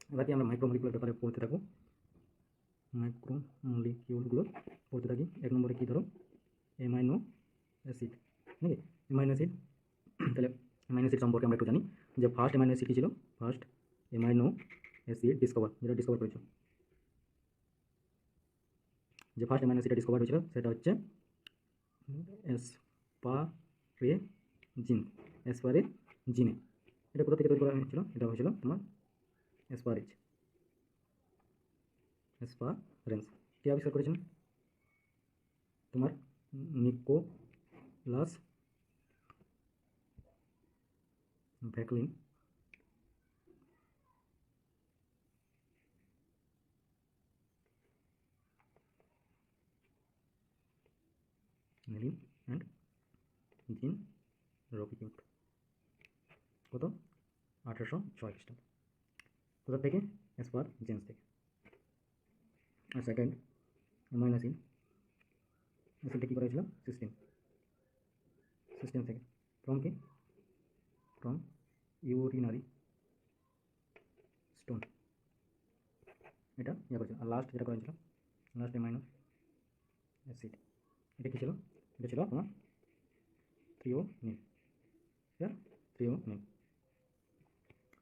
এবার কি আমরা মাইক্রোমলিকুলের ব্যাপারে পড়তে থাকবো। মাইক্রোমলিকিউলগুলো পড়তে থাকি। 1 নম্বরে কি ধরো অ্যামাইনো অ্যাসিড, নাকি অ্যামাইনো অ্যাসিড। তাহলে অ্যামাইনো অ্যাসিড সম্পর্কে আমরা একটু জানি যে ফার্স্ট অ্যামাইনো অ্যাসিড কী ছিল। ফার্স্ট অ্যামাইনো অ্যাসিড যেটা ডিসকভার করেছিল, যে ফার্স্ট অ্যামাইনো অ্যাসিডটা ডিসকভার হয়েছিল সেটা হচ্ছে অ্যাসপারেজিন। অ্যাসপারেজিনে এটা কোথা থেকে তৈরি করা হয়েছিল? এটা হয়েছিল তোমার অ্যাসপারেন্স। কে আবিষ্কার করেছেন? তোমার নিকোলাস ভ্যাকলিন। মেলিন অ্যান্ড জিন রবিকিউট। কত? 1806 খ্রিস্টাব্দ। কোথা থেকে? অ্যাসপারজেন্স থেকে। আর সেকেন্ড অ্যামাইনো অ্যাসিডটা কী করা হয়েছিল? সিস্টেম থেকে। ফ্রম কি? From urinary stone. এটা করেছিল। আর লাস্ট যেটা করেছিল, লাস্ট অ্যামাইনো অ্যাসিড, এটা কী ছিল? এটা ছিল তোমার থ্রিওনিন। থ্রিওনিন।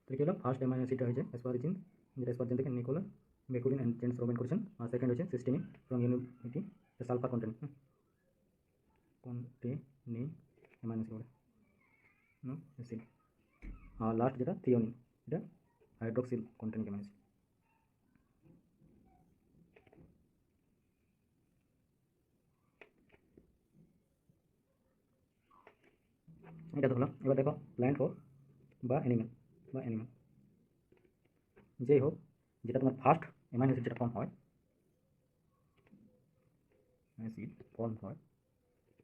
তো কী হলো? ফার্স্ট অ্যামাইনো অ্যাসিডটা হয়েছে অ্যাসপারজিন, যেটা অ্যাসপারজিন থেকে নিকোলা বেকুলিন অ্যান্ড জেমস রবিন করেছেন। আর সেকেন্ড হচ্ছে systemic from unity sulphur containing amino acid. আর লাস্ট যেটা থ্রিওনিন, এটা হাইড্রোক্সিল কন্টেনিং অ্যামাইনো অ্যাসিড। এটা তো হলো। এবার দেখো প্ল্যান্ট হোক বা অ্যানিমেল যেই হোক, যেটা তোমার ফার্স্ট অ্যামাইনো অ্যাসিড যেটা ফর্ম হয়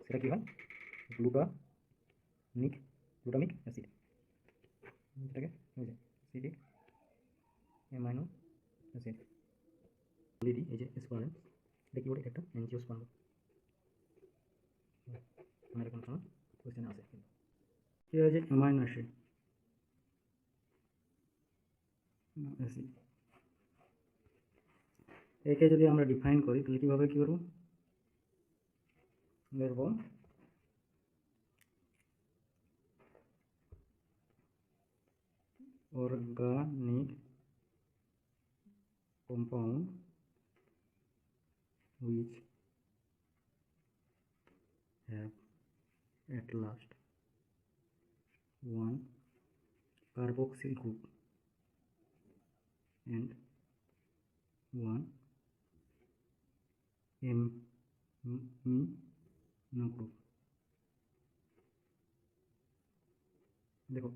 সেটা কী হয়? গ্লুটামিক অ্যাসিড, যেটাকে অ্যাসিডিক অ্যামাইনো অ্যাসিড বলে দিই। এই যে স্পারেন্স, এটা কী বলে? একটা অ্যাঞ্জিওস্পার্ম। আমার এখন কোনো কোয়েশ্চেন আছে কিন্তু কী হয়েছে? অ্যামাইনো অ্যাসিড একে যদি আমরা ডিফাইন করি তাহলে কীভাবে কী করবো? লিখব organic compound which have at last one carboxyl group and one amino group. দেখো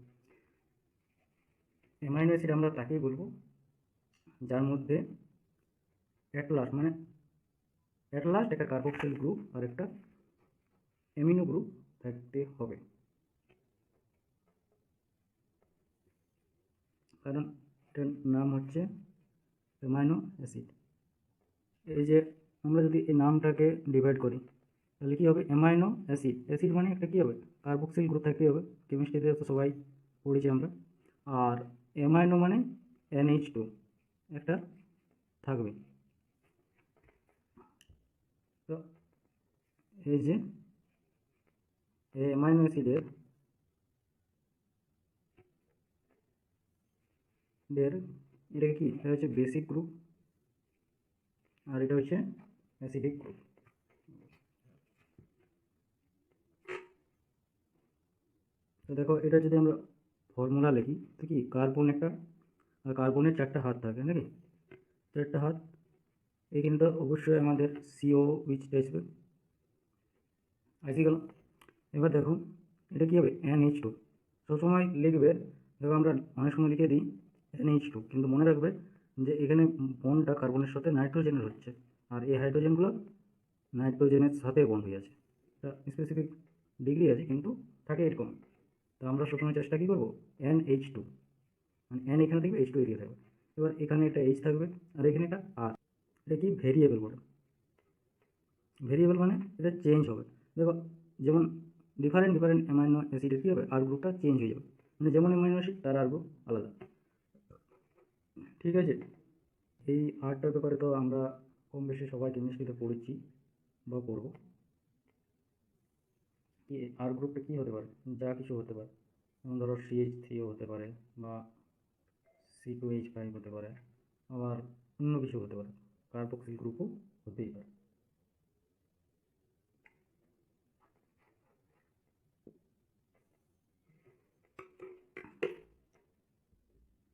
অ্যামাইনো অ্যাসিড আমরা তাকেই বলবো যার মধ্যে অ্যাট লাস্ট একটা কার্বক্সিল গ্রুপ আর একটা অ্যামিনো গ্রুপ থাকতে হবে, কারণ এটার নাম হচ্ছে অ্যামাইনো অ্যাসিড। এই যে আমরা যদি এই নামটাকে ডিভাইড করি তাহলে কী হবে? অ্যামাইনো অ্যাসিড মানে একটা কী হবে? কার্বক্সিল গ্রুপ থাকতে হবে। কেমিস্ট্রিতে তো সবাই পড়েছি আমরা। আর অ্যামাইনো মানে NH2 একটা থাকবে। তো এই যে অ্যামাইনো অ্যাসিডের এটা কি? এটা হচ্ছে বেসিক গ্রুপ আর এটা হচ্ছে অ্যাসিডিক গ্রুপ। তো দেখো এটা যদি আমরা ফর্মুলা লিখি তো কি? কার্বন একটা, আর কার্বনের 4টা হাত থাকে নাকি? 4টা হাত। এইখানে তো অবশ্যই আমাদের CO উইচটা আসবে, আসি গেল। এবার দেখো এটা কী হবে? NH2 সবসময় লিখবে। দেখো আমরা অনেক সময় লিখে দিই NH2, কিন্তু মনে রাখবে যে এখানে বন্ডটা কার্বনের সাথে নাইট্রোজেনের হচ্ছে, আর এই হাইড্রোজেনগুলো নাইট্রোজেনের সাথে বন্ড হয়ে আছে। এটা স্পেসিফিক ডিগ্রি আছে কিন্তু থাকে এরকম। তো আমরা সবসময় চেষ্টা কী করবো? NH2 মানে N এখানে থাকবে, H2 এরিয়া থাকবে। এবার এখানে একটা H থাকবে আর এখানে একটা R। এটা কি? ভেরিয়েবল বলে। ভেরিয়েবল মানে এটা চেঞ্জ হবে। দেখো যেমন ডিফারেন্ট অ্যামাইনো অ্যাসিডের কী হবে? আর গ্রুপটা চেঞ্জ হয়ে যাবে, মানে যেমন অ্যামাইনো অ্যাসিড তার আর গ্রুপ আলাদা, ঠিক ঠিক আছে, এই আর্টটার ব্যাপারে তো আমরা কম বেশি সবাই কেমিস্ট্রিতে পড়েছি বা পড়বো। কি আর গ্রুপটা কী হতে পারে, যা কিছু হতে পারে, যেমন ধরো CH3ও হতে পারে, বা C2H5 হতে পারে, আবার অন্য কিছু হতে পারে, কার্বক্সিল গ্রুপও হতেই পারে।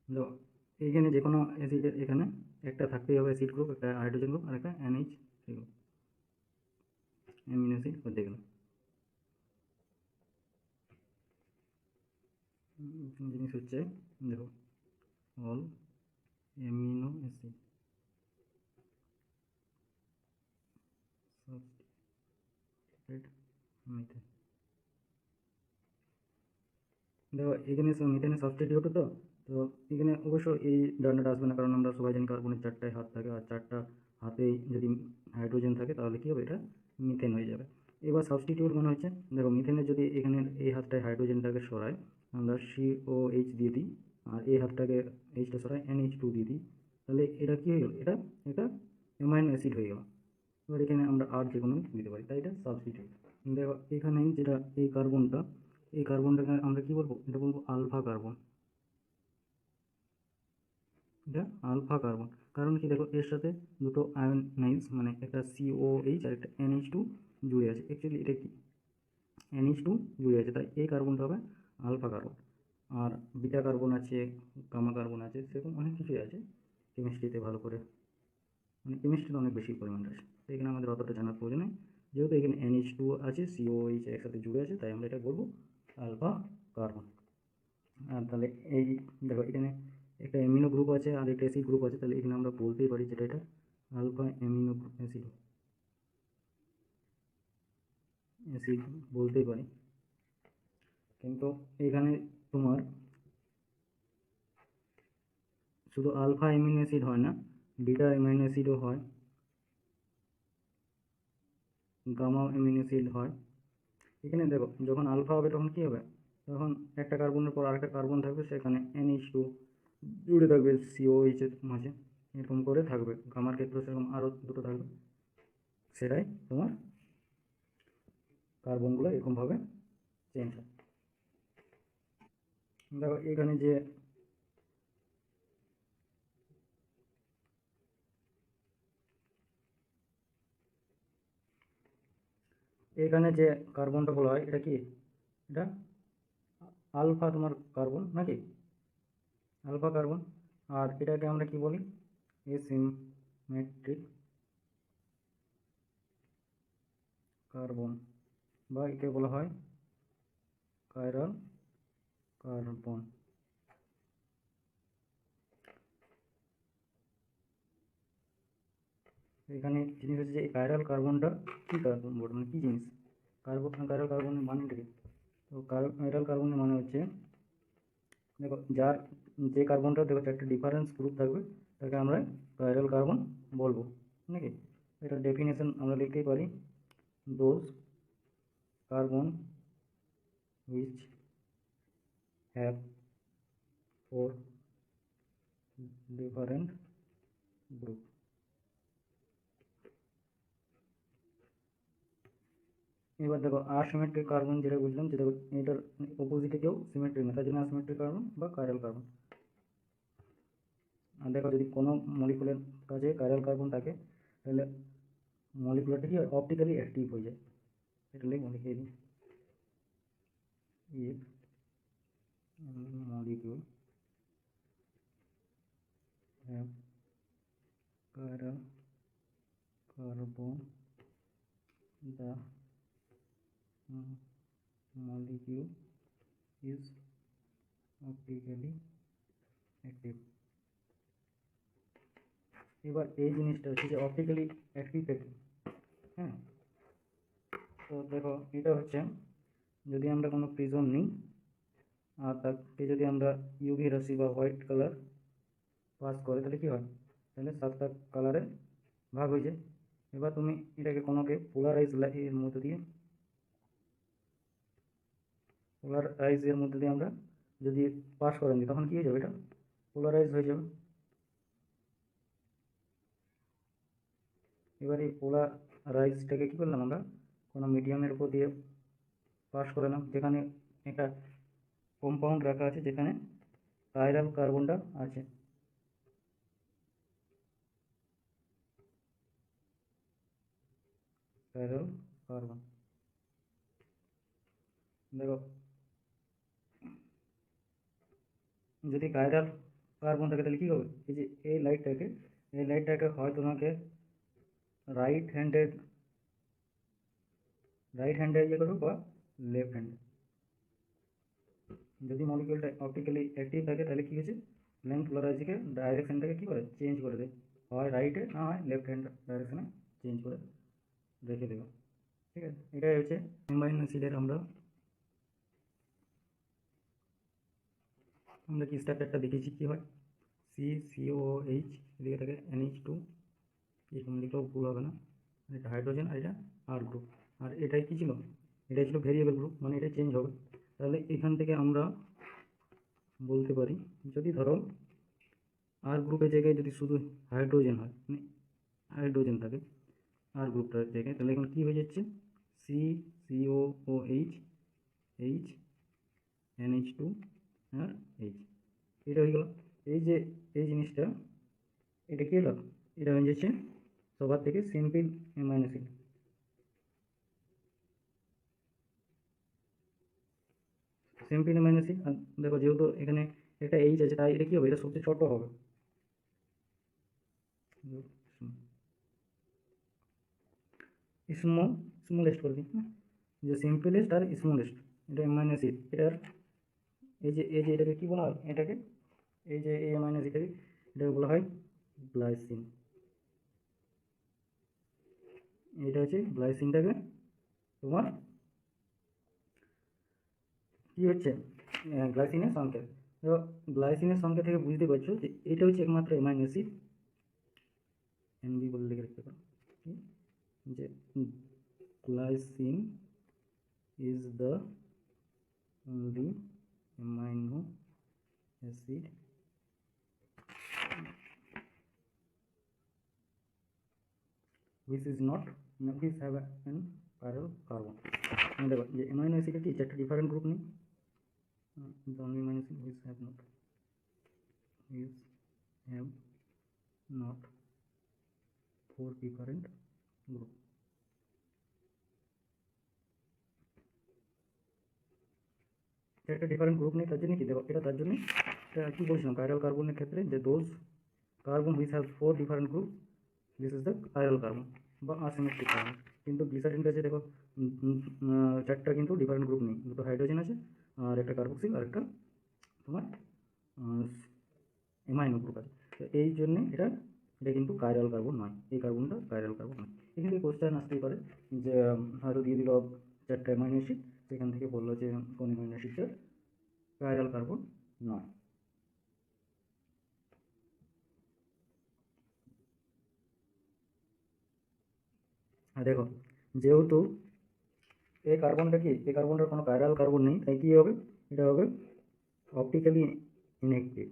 তো এইখানে যে কোনো অ্যাসিডের এখানে একটা থাকতেই হবে অ্যাসিড গ্রুপ, একটা হাইড্রোজেন গ্রুপ আর একটা NH3 গ্রুপ, অ্যামিনো অ্যাসিড হতে গেলে। জিনিস হচ্ছে দেখো, all amino acid substrate methane. দেখো এখানে মিথেনের সাবস্টিটিউট তো, তো এখানে অবশ্য এই ডান্ডাটা আসবে না, কারণ আমরা সবাই জানি কার্বনের 4টাই হাত থাকে, আর 4টা হাতেই যদি হাইড্রোজেন থাকে তাহলে কী হবে, এটা মিথেন হয়ে যাবে। এবার সাবস্টিটিউট মানে হচ্ছে, দেখো মিথেনের যদি এখানে এই হাতটায় হাইড্রোজেনটাকে সরাই, আমরা COH দিয়ে দিই, আর এই হাতটাকে এইচটা সরাই NH2 দিয়ে দিই, তাহলে এটা কী হয়ে গেল, এটা এটা অ্যামাইনো অ্যাসিড হয়ে গেল। এবার এখানে আমরা আর যে কোনো দিতে পারি, তাই এটা সাবস্টিটিউট। দেখো এখানে যেটা এই কার্বনটাকে আমরা কি বলবো, এটা বলবো আলফা কার্বন। এটা আলফা কার্বন, কারণ কি দেখো এর সাথে দুটো আয়নাইজ মানে একটা COH আর একটা NH2 জুড়ে আছে। অ্যাকচুয়ালি এটা কি NH2 জুড়ে আছে, তাই এই কার্বনটা হবে আলফা কার্বন। আর বিটা কার্বন আছে, গামা কার্বন আছে, সেরকম অনেক কিছুই আছে কেমিস্ট্রিতে ভালো করে, মানে কেমিস্ট্রিতে অনেক বেশি পরিমাণে আছে, তো এখানে আমাদের অতটা জানার প্রয়োজন নেই। যেহেতু এখানে NH2 আছে, COH একসাথে জুড়ে আছে, তাই আমরা এটা বলবো আলফা কার্বন। আর তাহলে এই দেখো এখানে একটা অ্যামিনো গ্রুপ আছে আর একটা অ্যাসিড গ্রুপ আছে, তাহলে এখানে আমরা বলতেই পারি যেটা এটা আলফা অ্যামিনো অ্যাসিড অ্যাসিড বলতেই পারি। কিন্তু এখানে তোমার শুধু আলফা অ্যামিনো অ্যাসিড হয় না, বিটা অ্যামিনো অ্যাসিডও হয়, গামা অ্যামিনো অ্যাসিড হয়। এখানে দেখো যখন আলফা হবে তখন কী হবে, তখন একটা কার্বনের পর আরেকটা কার্বন থাকবে, সেখানে NH2 জুড়ে থাকবে COH এর মাঝে, এরকম করে থাকবে। গামার ক্ষেত্রে সেরকম আরও দুটো থাকবে, সেটাই তোমার কার্বনগুলো এরকমভাবে চেঞ্জ হয়। দেখো এখানে যে এখানে যে কার্বনটা বলা হয়, এটা কি, এটা আলফা তোমার কার্বন নাকি, আলফা কার্বন। আর এটাকে আমরা কি বলি, এসিমেট্রিক কার্বন, বা একে বলা হয় কাইরাল কার্বন। এখানে জিনিস হচ্ছে যে এই কাইরাল কার্বনটা কী কার্বন বলবো, মানে কী জিনিস, কাইরাল কার্বনের মানেটা কি। তো কাইরাল কার্বনের মানে হচ্ছে, দেখো যার যে কার্বনটা দেখো একটা ডিফারেন্স গ্রুপ থাকবে, তাকে আমরা কাইরাল কার্বন বলবো নাকি। এটা ডেফিনেশন আমরা লিখতেই পারি, those carbon which have four different group। এবার দেখো আসিমেট্রিক কার্বন যেটা বুঝলাম, যেটা এটার অপোজিটে কেউ সিমেট্রিক না, তার জন্য আসিমেট্রিক কার্বন বা কাইরাল কার্বন। আর দেখো যদি কোনো মলিকুলের কাছে কাইরাল কার্বন থাকে, তাহলে মলিকুলারটা কি অপটিক্যালি অ্যাক্টিভ হয়ে যায়। এটা লিখে দিই, if molecule have chiral carbon, the molecule is optically active। এবার এই জিনিসটা হচ্ছে যে অপটিক্যালি অ্যাক্টিভ থাকে, হ্যাঁ। তো দেখো এটা হচ্ছে, যদি আমরা কোনো প্রিজম নিই আর তাকে যদি আমরা ইউভি রশ্মি বা হোয়াইট কালার পাস করে, তাহলে কী হয়, তাহলে 7টা কালারে ভাগ হয়ে যায়। এবার তুমি এটাকে কোনোকে পোলারাইজের মধ্যে দিয়ে আমরা যদি পাস করেন দিই, তখন কী হয়ে যাবে, এটা পোলারাইজ হয়ে যাবে। এবার এই পোলারাইজটাকে কী করলাম আমরা কোনো মিডিয়ামের উপর দিয়ে পাস করালাম, যেখানে একটা কম্পাউন্ড রাখা আছে যেখানে কাইরাল কার্বনটা আছে। কাইরাল কার্বন, দেখো যদি কাইরাল কার্বন থাকে তাহলে কী হবে, এই যে এই লাইটটাকে হয় তোমাকে রাইট হ্যান্ডে ইয়ে করো বা লেফট হ্যান্ডে। যদি মলিকিউলটা অপটিক্যালি অ্যাক্টিভ থাকে তাহলে কী হয়েছে, ল্যাম্প পোলারাইজকে ডাইরেকশনটাকে কী করে চেঞ্জ করে দেয়, হয় রাইটে না হয় লেফট হ্যান্ড ডাইরেকশনে চেঞ্জ করে রেখে দেবে। ঠিক আছে, এটাই হচ্ছে অ্যামাইনো অ্যাসিডের আমরা কি স্ট্রাকচারটা দেখেছি কী হয়, CCOH, এদিকে থাকে NH2, এরকম লিখলেও ভুল হবে না, এটা হাইড্রোজেন আর এটা আর গ্রুপ। আর এটাই কী ছিল, এটাই ছিল ভেরিয়েবল গ্রুপ, মানে এটা চেঞ্জ হবে। তাহলে এখান থেকে আমরা বলতে পারি, যদি ধরো আর গ্রুপের জায়গায় যদি শুধু হাইড্রোজেন হয়, মানে হাইড্রোজেন থাকে আর গ্রুপটার জায়গায়, তাহলে এখন কী হয়ে যাচ্ছে, CCOOH, H, NH2 আর H, এটা হয়ে গেল। এই যে এই জিনিসটা, এটা কী হলো, এটা হয়ে যাচ্ছে সবার থেকে simple amino acid. Simple amino acid, দেখো যেহেতু এখানে একটা H আছে তাই এটা কী হবে, এটা সবচেয়ে ছোট হবে, স্মলেস্ট করে দিই, যে সিম্পলেস্ট আর স্মলেস্ট, এটা অ্যামাইনো অ্যাসিড। এটার এই যে এটাকে কী বলা হয়, এটাকে এই যে এই অ্যামাইনো অ্যাসিডটাকে এটাকে বলা হয় গ্লাইসিন। এটা হচ্ছে গ্লাইসিনটাকে তোমার কী হচ্ছে, গ্লাইসিনের সংকেত। তো গ্লাইসিনের সংকেত থেকে বুঝতে পারছো যে এটা হচ্ছে একমাত্র অ্যামাইনো অ্যাসিড, এনবি বলে লিখে রাখতে পারো, যে glycine is the only amino acid which is not which have an chiral carbon। দেখো যে অ্যামাইনো অ্যাসিড কি চারটা ডিফারেন্ট গ্রুপ নেই, the only amino acid which have not four different group। একটা ডিফারেন্ট গ্রুপ নেই, তার জন্য কি দেখো এটা তার জন্য এটা কী বলছিলাম কাইরাল কার্বনের ক্ষেত্রে, যে those carbon which have four different group, this is the chiral carbon বা আসিমেট্রিক কার্বন। কিন্তু গ্লিসারিন কাছে দেখো চারটা কিন্তু ডিফারেন্ট গ্রুপ নেই, দুটো হাইড্রোজেন আছে আর একটা কার্বক্সিল আর একটা তোমার অ্যামাইনো গ্রুপ আছে। তো এই জন্যে এটা কিন্তু কাইরাল কার্বন নয়, এই কার্বনটা কাইরাল কার্বন নয়। এখান থেকে কোশ্চেন আসতেই পারে যে হয়তো দিয়ে দিল চারটা অ্যামাইনো অ্যাসিড, সেখান থেকে বললো যে কোন অ্যামাইনো অ্যাসিডটা কাইরাল কার্বন নয়। আর দেখো যেহেতু এই কার্বনটা কি, এই কার্বনটার কোনো কাইরাল কার্বন নেই, তাই কী হবে, এটা হবে অপটিক্যালি ইনঅ্যাক্টিভ।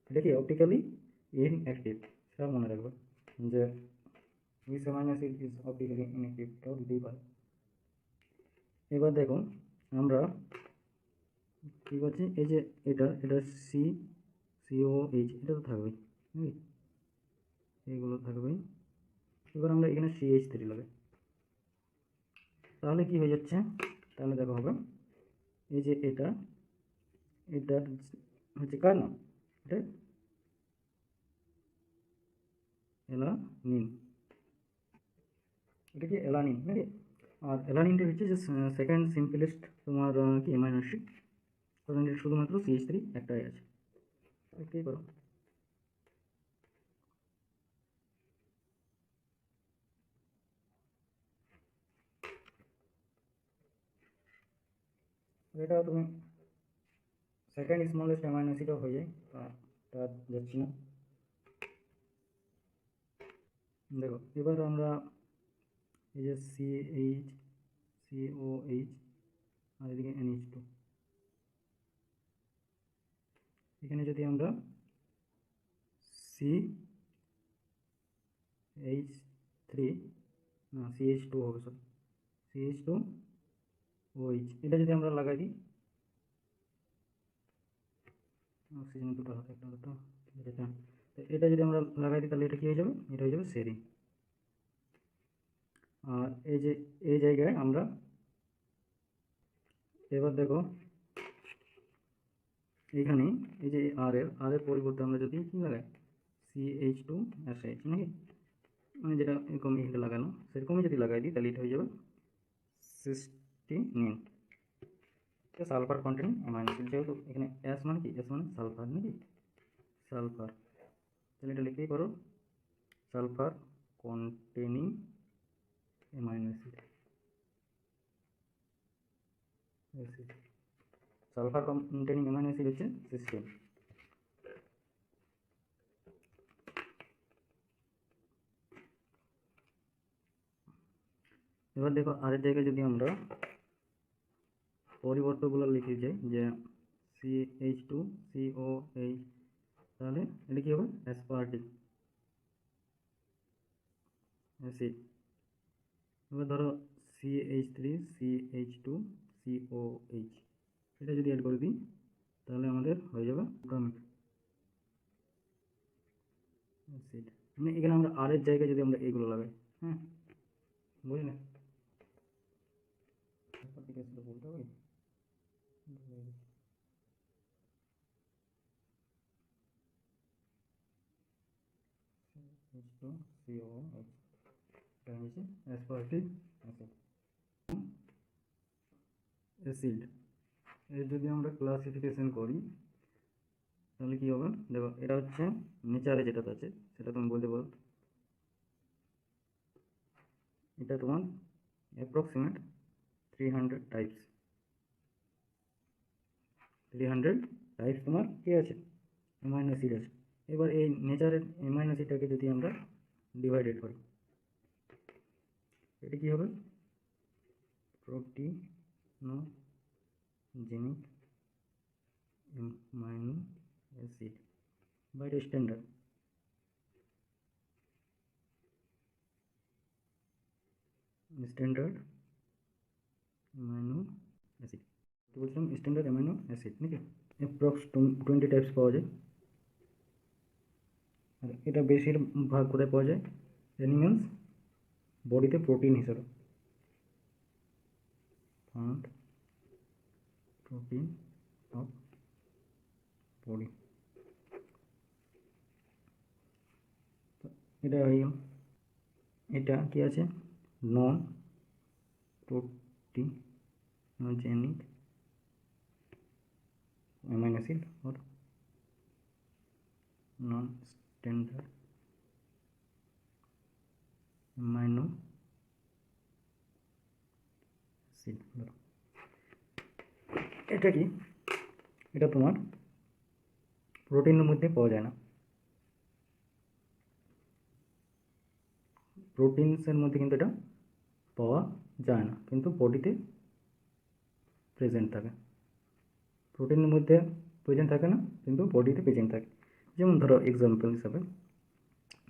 এটা কি অপটিক্যালি ইনঅ্যাক্টিভ, সেটা মনে রাখবে যে which amino acid is optically inactive, এটাও দিতেই পারে। এবার দেখো আমরা কী করছি, এই যে এটা COH, এটা তো থাকবেই, এইগুলো থাকবেই। এবার আমরা এখানে CH3 লাগে, তাহলে কি হয়ে যাচ্ছে, তাহলে দেখো হবে এই যে এটা হচ্ছে কার নাম, এটা অ্যালানিন, এটা কি অ্যালানিন নাকি। আর অ্যালানিনটা হচ্ছে যে সেকেন্ড সিম্পলেস্ট তোমার কি অ্যামাইনো অ্যাসিড, কারণ এটা শুধুমাত্র CH3 একটাই আছে। কী করো, এটা তুমি সেকেন্ড স্মলেস্ট অ্যামাইনো অ্যাসিডও হয়ে যায়, তা যাচ্ছি না। দেখো এবার আমরা এই যে COH আর এদিকে NH2, এখানে যদি আমরা CH3 না CH2 হবে, সরি CH2OH, এটা যদি আমরা লাগাই দিই, অক্সিজেন দুটো হাতে একটা দুটো, এটা যদি আমরা লাগাই দিই তাহলে এটা কি হয়ে যাবে, এটা হয়ে যাবে সেরিন। আর এই যে এই জায়গায় আমরা এবার দেখো এইখানে এই যে আর এর পরিবর্তে আমরা যদি কি লাগাই CH2SH, নাকি মানে যেটা এরকম এখানে লাগানো সেরকমই যদি লাগাই দিই তাহলে এটা হয়ে যাবে সিস্টিনিন, সালফার কন্টেনিং অ্যামাইনো অ্যাসিড। যেহেতু এখানে S মানে কি, S মানে সালফার, নাকি সালফার, তাহলে এটা লিখতেই পারো sulphur containing amino acid. Sulphur containing amino acid হচ্ছে সিস্টিন। এবার দেখো আরেক জায়গায় যদি আমরা পরিবর্তনগুলো লিখে যাই যে CH2COH, তাহলে এটা কি হবে অ্যাসপার্টিক অ্যাসিড। এবার ধরো CH3CH2COH, এটা যদি অ্যাড করে দিই তাহলে আমাদের হয়ে যাবে গ্লুটামিক অ্যাসিড। মানে এখানে আমরা আর এর জায়গায় যদি আমরা এইগুলো লাগাই, হ্যাঁ বুঝলে, অ্যাসপার্টিক অ্যাসিড বলতে হবে। H2COH, এটা হচ্ছে অ্যাসপার্টিক অ্যাসিড। এর যদি আমরা ক্লাসিফিকেশন করি তাহলে কি হবে, দেখো এটা হচ্ছে নেচারে যেটা আছে সেটা তুমি বলতে পারো, এটা তোমার অ্যাপ্রক্সিমেট 300 টাইপস, 300 টাইপস তোমার কি আছে, অ্যামাইনো অ্যাসিড আছে। এবার এই নেচারের অ্যামাইনো অ্যাসিডটাকে যদি আমরা ডিভাইডেড করি, এটা কি হবে proteinogenic amino acid by standard. Standard amino acid তো বলছিলাম, স্ট্যান্ডার্ড অ্যামাইনো অ্যাসিড, নাকি অ্যাপ্রক্স 20 টাইপস পাওয়া যায়। আর এটা বেশিরভাগ কোথায় পাওয়া যায়, অ্যানিমালস বডিতে প্রোটিন হিসাবে, ফাউন্ড প্রোটিন অফ বডি। এটা হয়ে গেল। এটা কি আছে, নন প্রোটিনোজেনিক অ্যামাইনো অ্যাসিড और নন স্ট্যান্ডার্ড অ্যামাইনো অ্যাসিড। এটা কি, এটা তোমার প্রোটিনের মধ্যে পাওয়া যায় না, প্রোটিনসের মধ্যে কিন্তু এটা পাওয়া যায় না, কিন্তু বডিতে প্রেজেন্ট থাকে। প্রোটিনের মধ্যে প্রেজেন্ট থাকে না কিন্তু বডিতে প্রেজেন্ট থাকে। যেমন ধরো এক্সাম্পল হিসাবে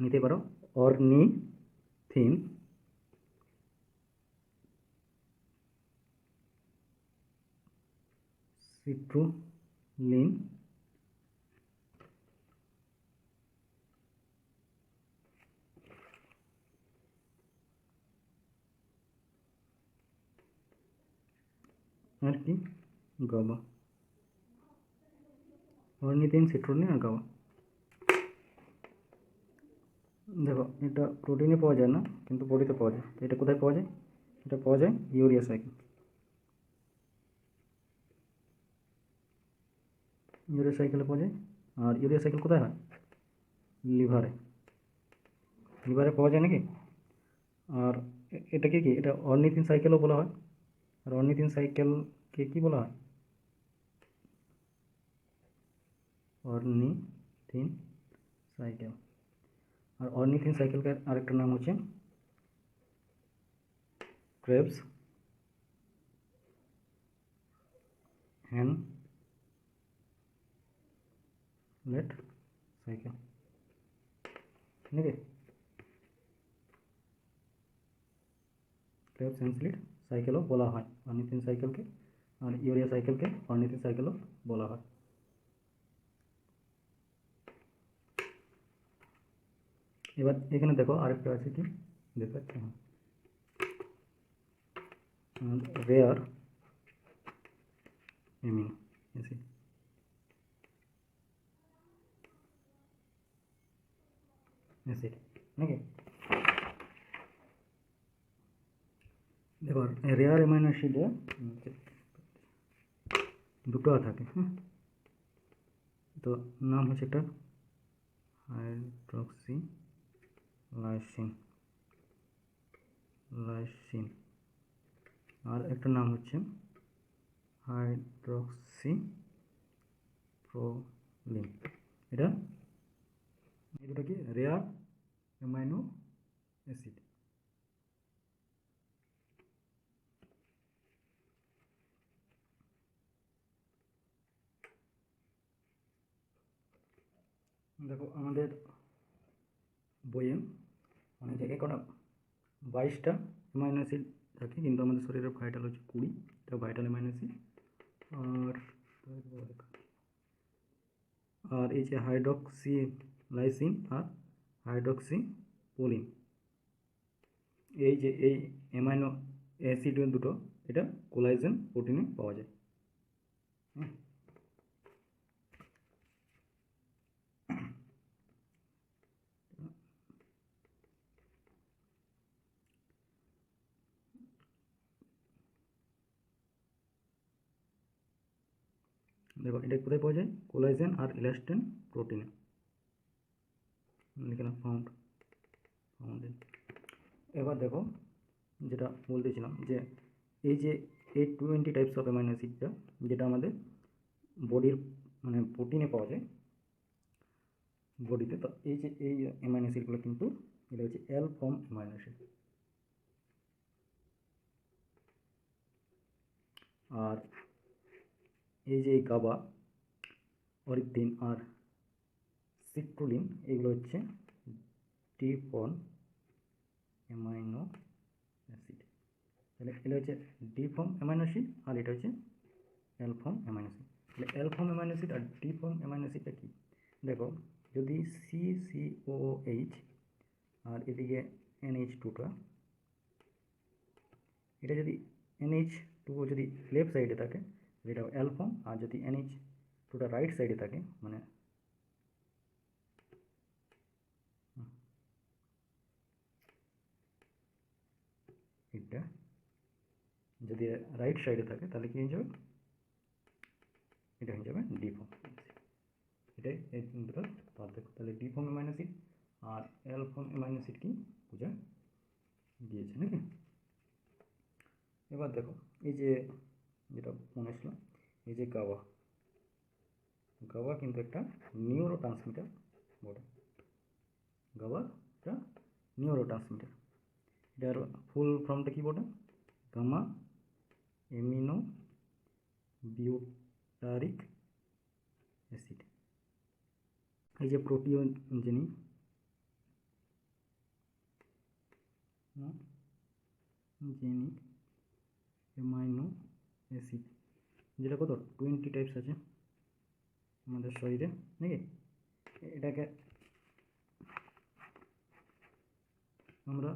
নিতে পারো অর্নিথিন, সিট্রুলিন, আর কি গাবা, অর্নিথিন, সিট্রুলিন আর গাবা। দেখো এটা প্রোটিনে পাওয়া যায় না কিন্তু বডিতে পাওয়া যায়, তো এটা কোথায় পাওয়া যায়, এটা পাওয়া যায় ইউরিয়া সাইকেল। ইউরিয়া সাইকেলে পাওয়া যায়। আর ইউরিয়া সাইকেল কোথায় হয়, লিভারে, লিভারে পাওয়া যায় নাকি। আর এটাকে কি, এটা অর্নিথিন সাইকেলও বলা হয়। আর অর্নিথিন সাইকেলকে কি বলা হয়, অর্নিথিন সাইকেল। আর অর্নিথিন সাইকেলকে আরেকটা নাম হচ্ছে ক্রেবস হ্যান লেট সাইকেল, নাকি ক্রেবস স্লিট সাইকেলও বলা হয়, অর্নিথিন সাইকেলকে আর ইউরিয়া সাইকেলকে অর্নিথিন সাইকেলও বলা হয়। এবার এখানে দেখো আরেকটা আছে কি দেখাচ্ছি, রেয়ার অ্যামিনো অ্যাসিড। অ্যাসিড নাকি দেখো রেয়ার অ্যামাইনো অ্যাসিডে দুটো থাকে, হ্যাঁ, তো নাম হচ্ছে একটা হাইড্রক্সি লাইসিন লাইসিন আর একটা নাম হচ্ছে হাইড্রক্সি প্রোলিন। এটা এই দুটো কি রেয়ার অ্যামাইনো অ্যাসিড। দেখো আমাদের বইয়ে মানে জায়গায় কোনো 22টা অ্যামাইনো অ্যাসিড থাকে, কিন্তু আমাদের শরীরের ভাইটাল হচ্ছে 20, এটা ভাইটাল অ্যামাইনো অ্যাসিড। আর এই যে হাইড্রক্সি লাইসিন আর হাইড্রক্সি পোলিন, এই যে এই অ্যামাইনো অ্যাসিড দুটো এটা কোলাজেন প্রোটিনে পাওয়া যায়। দেখো এটা কোথায় পাওয়া যায়, কোলাজেন আর ইলাস্টিন প্রোটিনে, লিখলাম ফাউন্ডেন। এবার দেখো যেটা বলতেছিলাম যে এই যে এই 20 টাইপস অফ অ্যামাইনো অ্যাসিডটা যেটা আমাদের বডির মানে প্রোটিনে পাওয়া যায় বডিতে, তো এই যে এই অ্যামাইনো অ্যাসিডগুলো কিন্তু এটা হচ্ছে এল ফর্ম অ্যামাইনো অ্যাসিড। আর এই যে গাবা, অরিথিন আর সিট্রুলিন এগুলো হচ্ছে টি ফর্ম অ্যামাইনো অ্যাসিড। তাহলে এটা হচ্ছে ডি ফর্ম অ্যামাইনো অ্যাসিড আর এটা হচ্ছে এল ফর্ম অ্যামাইনো অ্যাসিড। তাহলে এল ফর্ম অ্যামাইনো অ্যাসিড আর ডি ফর্ম অ্যামাইনো অ্যাসিডটা কি, দেখো যদি CCOOH আর এদিকে NH2টা, এটা যদি NH2 যদি লেফট সাইডে থাকে এটা এল ফর্ম, আর যদি NH2টা রাইট সাইডে থাকে মানে এটা যদি রাইট সাইডে থাকে তাহলে কি হয়ে যাবে, এটা হয়ে যাবে ডি ফর্ম। এটাই এই দুটোর পার্থক্য। তাহলে ডি ফর্ম অ্যামাইনো অ্যাসিড আর এল ফর্ম অ্যামাইনো অ্যাসিড কি বোঝা গিয়েছে নাকি। এবার দেখো এই যে যেটা মনে আসলো, এই যে গাওয়া কিন্তু একটা নিউরো ট্রান্সমিটার বটে, গাওয়া একটা নিউরো ট্রান্সমিটার। এটার ফুল ফর্মটা কি বটে, গামা অ্যামিনো বিউটারিক অ্যাসিড। এই যে প্রোটিওজেনিক অ্যামাইনো অ্যাসিড, যেটা কত 20 টাইপস আছে আমাদের শরীরে নাকি। এটাকে আমরা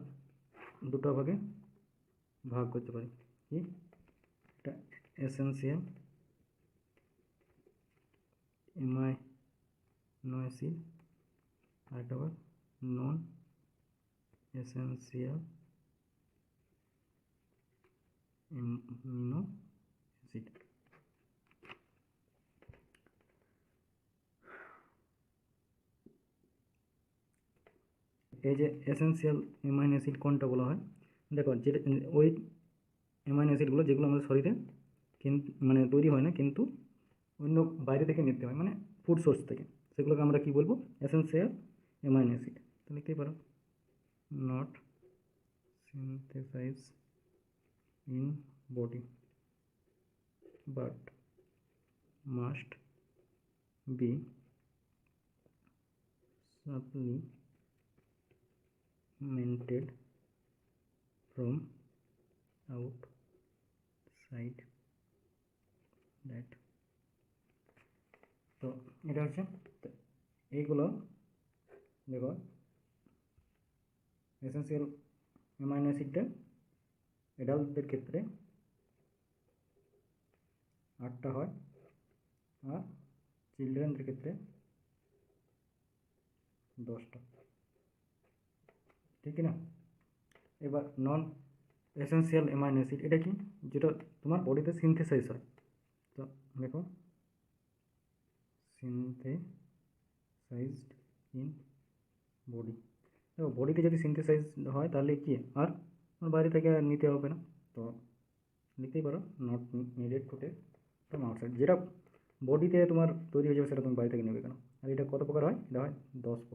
দুটো ভাগে ভাগ করতে পারি, কি একটা এসেন্সিয়াল অ্যামাইনো অ্যাসিড আর একটা আবার নন এসেন্সিয়াল অ্যামিনো অ্যাসিড। এই যে এসেন্সিয়াল অ্যামাইনো অ্যাসিড কোনটা বলা হয়, দেখো যেটা ওই অ্যামাইনো অ্যাসিডগুলো যেগুলো আমাদের শরীরে কিন্তু মানে তৈরি হয় না, কিন্তু অন্য বাইরে থেকে নিতে হয় মানে ফুড সোর্স থেকে, সেগুলোকে আমরা কি বলবো, এসেন্সিয়াল অ্যামাইনো অ্যাসিড। তো লিখতেই পারো not synthesise in body but must be supplemented from outside that. তো এটা হচ্ছে, তো এইগুলো দেখো এসেন্সিয়াল অ্যামাইনো অ্যাসিডটা অ্যাডাল্টদের ক্ষেত্রে 8টা হয়, আর চিলড্রেনদের ক্ষেত্রে 10টা, ঠিক না? এবার নন এসেন্সিয়াল অ্যামাইনো অ্যাসিড এটা কি, যেটা তোমার বডিতে সিনথেসাইজ হয়। তো দেখো সিনথেসাইজড ইন বডি, দেখো বডিতে যদি সিনথেসাইজ হয় তাহলে কি আর বাইরে থেকে নিতে হবে না। তো লিখতেই পারো not needed to take from outside, যেটা বডিতে তোমার তৈরি হয়ে যাবে সেটা তুমি বাইরে থেকে নেবে কেন। আর এটা কত প্রকার হয়, এটা হয় 10 প্রকার।